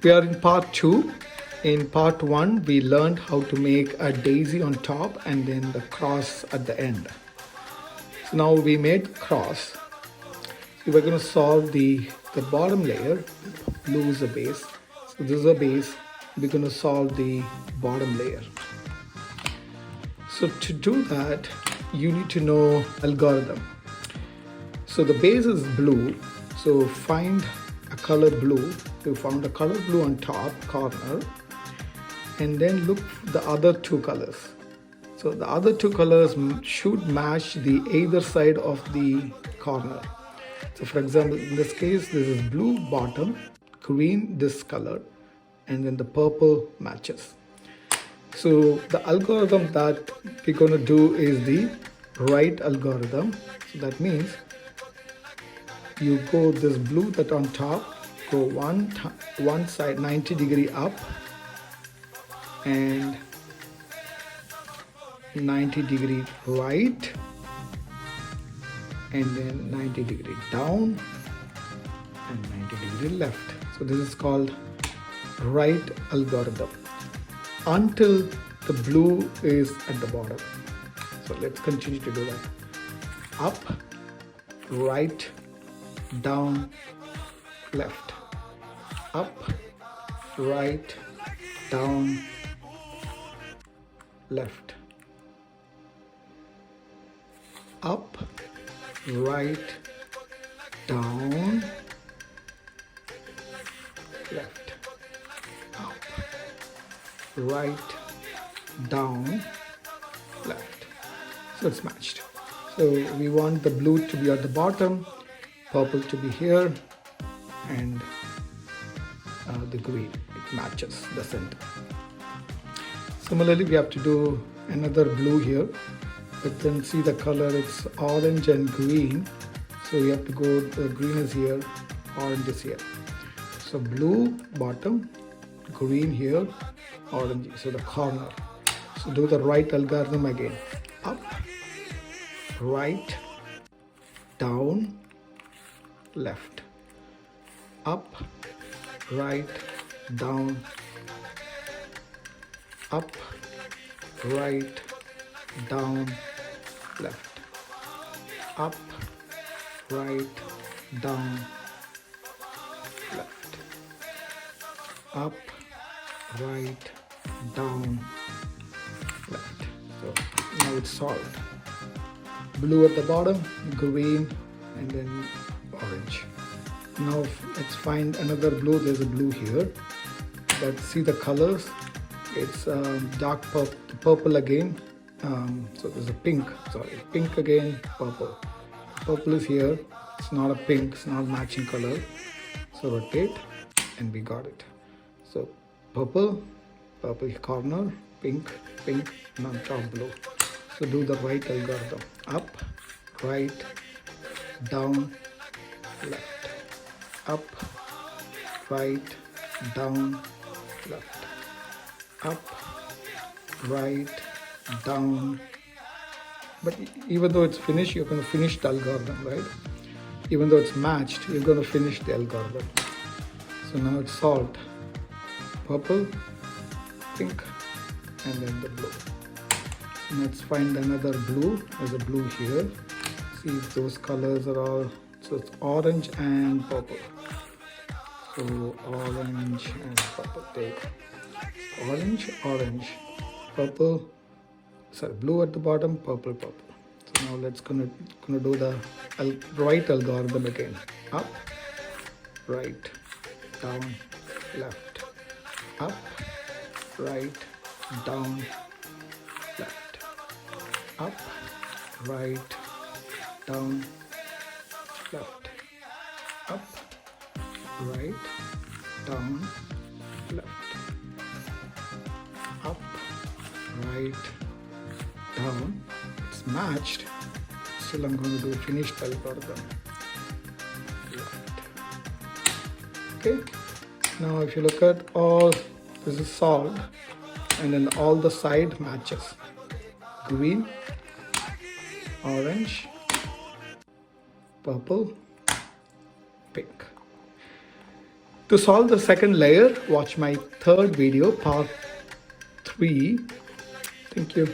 We are in part 2. In part 1, we learned how to make a daisy on top and then the cross at the end. So now we made cross. So we're going to solve the bottom layer. Blue is the base. So this is a base. We're going to solve the bottom layer. So to do that, you need to know algorithm. So the base is blue. So find a color blue. So you found a color blue on top corner, and then look for the other two colors. So the other two colors should match the either side of the corner. So for example, in this case, this is blue bottom, green this color, and then the purple matches. So the algorithm that we're going to do is the right algorithm. So that means you go this blue that on top, go one side 90 degree up and 90 degree right, and then 90 degree down and 90 degree left. So this is called right algorithm until the blue is at the bottom. So let's continue to do that. Up, right, down, left. Up, right, down, left. Up, right, down, left. Up, right, down, left. So it's matched. So we want the blue to be at the bottom, purple to be here, and the green, it matches the center. Similarly, we have to do another blue here, but then see the color, it's orange and green. So we have to go, the green is here, orange is here. So blue bottom, green here, orange, so the corner. So do the right algorithm again. Up, right, down, left. Up, right, down, up, right, down, left. Up, right, down, left. Up, right, down, left. So now it's solved. Blue at the bottom, green, and then orange. Now let's find another blue. There's a blue here, but see the colors, it's dark purple again. So there's a pink again, purple is here. It's not a pink, it's not a matching color. So rotate and we got it. So purple corner, pink, and on top blue. So do the right algorithm. Up, right, down, left. Up, right, down, left. Up, right, down. But even though it's finished, you're going to finish the algorithm, right? Even though it's matched, you're going to finish the algorithm. So now it's solved. Purple, pink, and then the blue. So let's find another blue. There's a blue here. See if those colors are all, so it's orange and purple. So orange and purple. Take orange, purple, sorry, blue at the bottom, purple. So now let's gonna do the right algorithm again. Up, right, down, left. Up, right, down, left. Up, right, down, left. Up, right, down, left. Up, right, down. It's matched. Still I'm going to do finished algorithm. Left. Okay. Now if you look at all, this is solved, and then all the side matches. Green, orange, purple, pink. To solve the second layer, watch my third video, part 3. Thank you.